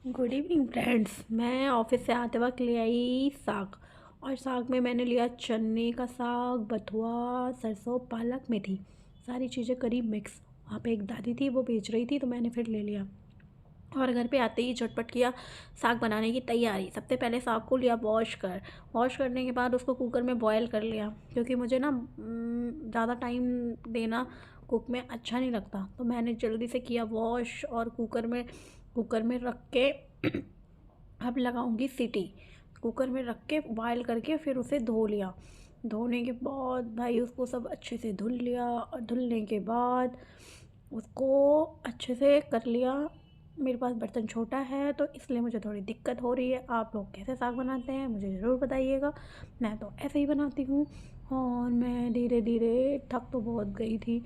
Good evening friends. मैं office से आते वक्त ले आई साग। और साग में मैंने लिया चने का साग, बथुआ, सरसों, पालक, मेथी, सारी चीज़ें करी मिक्स। वहाँ पे एक दादी थी, वो बेच रही थी, तो मैंने फिर ले लिया। और घर पे आते ही झटपट किया साग बनाने की तैयारी। सबसे पहले साग को लिया वॉश करने के बाद उसको कुकर में बॉयल कर लिया, क्योंकि मुझे ना ज़्यादा टाइम देना कुक में अच्छा नहीं लगता। तो मैंने जल्दी से किया वॉश और कुकर में रख के अब लगाऊंगी सीटी। कुकर में रख के बॉयल करके फिर उसे धो लिया। धोने के बाद भाई उसको सब अच्छे से धुल लिया, और धुलने के बाद उसको अच्छे से कर लिया। मेरे पास बर्तन छोटा है तो इसलिए मुझे थोड़ी दिक्कत हो रही है। आप लोग कैसे साग बनाते हैं मुझे ज़रूर बताइएगा। मैं तो ऐसे ही बनाती हूँ। और मैं धीरे धीरे थक तो बहुत गई थी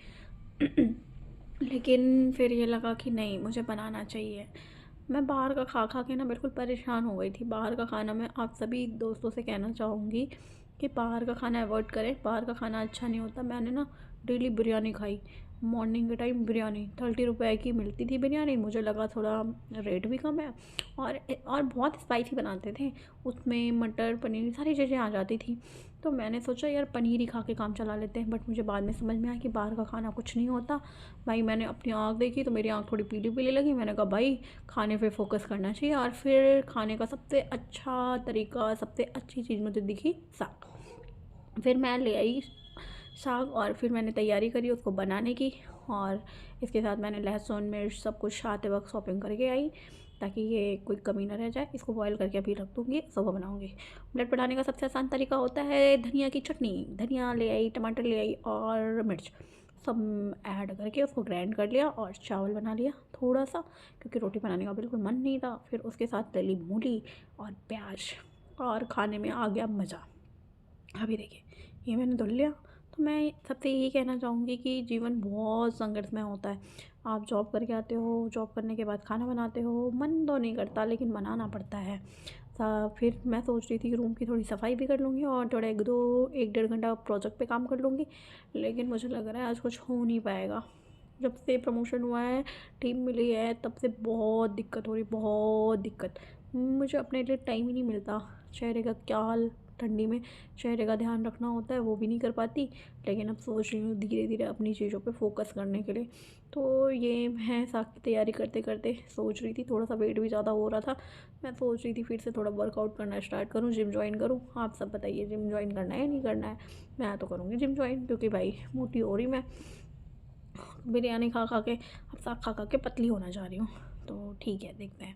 लेकिन फिर ये लगा कि नहीं, मुझे बनाना चाहिए। मैं बाहर का खा खा के ना बिल्कुल परेशान हो गई थी। बाहर का खाना मैं आप सभी दोस्तों से कहना चाहूँगी कि बाहर का खाना अवॉइड करें। बाहर का खाना अच्छा नहीं होता। मैंने ना डेली बिरयानी खाई। मॉर्निंग के टाइम बिरयानी 30 रुपए की मिलती थी बिरयानी। मुझे लगा थोड़ा रेट भी कम है, और बहुत स्पाइसी बनाते थे। उसमें मटर पनीर सारी चीज़ें आ जाती थी। तो मैंने सोचा यार पनीर ही खा के काम चला लेते हैं। बट मुझे बाद में समझ में आया कि बाहर का खाना कुछ नहीं होता। भाई मैंने अपनी आँख देखी तो मेरी आँख थोड़ी पीली पीली लगी। मैंने कहा भाई खाने पे फोकस करना चाहिए। और फिर खाने का सबसे अच्छा तरीका, सबसे अच्छी चीज़ मुझे दिखी साग। फिर मैं ले आई साग और फिर मैंने तैयारी करी उसको बनाने की। और इसके साथ मैंने लहसुन मिर्च सब कुछ आते वक्त शॉपिंग करके आई, ताकि ये कोई कमी ना रह जाए। इसको बॉयल करके अभी रख दूँगी, सुबह बनाऊँगी। ब्लड बढ़ाने का सबसे आसान तरीका होता है धनिया की चटनी। धनिया ले आई, टमाटर ले आई और मिर्च सब ऐड करके उसको ग्राइंड कर लिया और चावल बना लिया थोड़ा सा, क्योंकि रोटी बनाने का बिल्कुल मन नहीं था। फिर उसके साथ तली मूली और प्याज, और खाने में आ गया मज़ा। अभी देखिए ये मैंने धुल लिया। तो मैं सबसे यही कहना चाहूँगी कि जीवन बहुत संघर्षमय होता है। आप जॉब करके आते हो, जॉब करने के बाद खाना बनाते हो, मन तो नहीं करता लेकिन बनाना पड़ता है। फिर मैं सोच रही थी कि रूम की थोड़ी सफाई भी कर लूँगी और थोड़ा एक डेढ़ घंटा प्रोजेक्ट पे काम कर लूँगी। लेकिन मुझे लग रहा है आज कुछ हो नहीं पाएगा। जब से प्रमोशन हुआ है, टीम मिली है, तब से बहुत दिक्कत हो रही, बहुत दिक्कत। मुझे अपने लिए टाइम ही नहीं मिलता। चेहरे का क्या हाल, ठंडी में चेहरे का ध्यान रखना होता है, वो भी नहीं कर पाती। लेकिन अब सोच रही हूँ धीरे धीरे अपनी चीज़ों पे फोकस करने के लिए। तो ये मैं साग की तैयारी करते करते सोच रही थी, थोड़ा सा वेट भी ज़्यादा हो रहा था। मैं सोच रही थी फिर से थोड़ा वर्कआउट करना स्टार्ट करूँ, जिम ज्वाइन करूँ। आप सब बताइए जिम ज्वाइन करना है या नहीं करना है। मैं तो करूँगी जिम ज्वाइन, क्योंकि भाई मोटी हो रही मैं बिरयानी खा खा के, अब साग खा खा के पतली होना चाह रही हूँ। तो ठीक है, देखते हैं।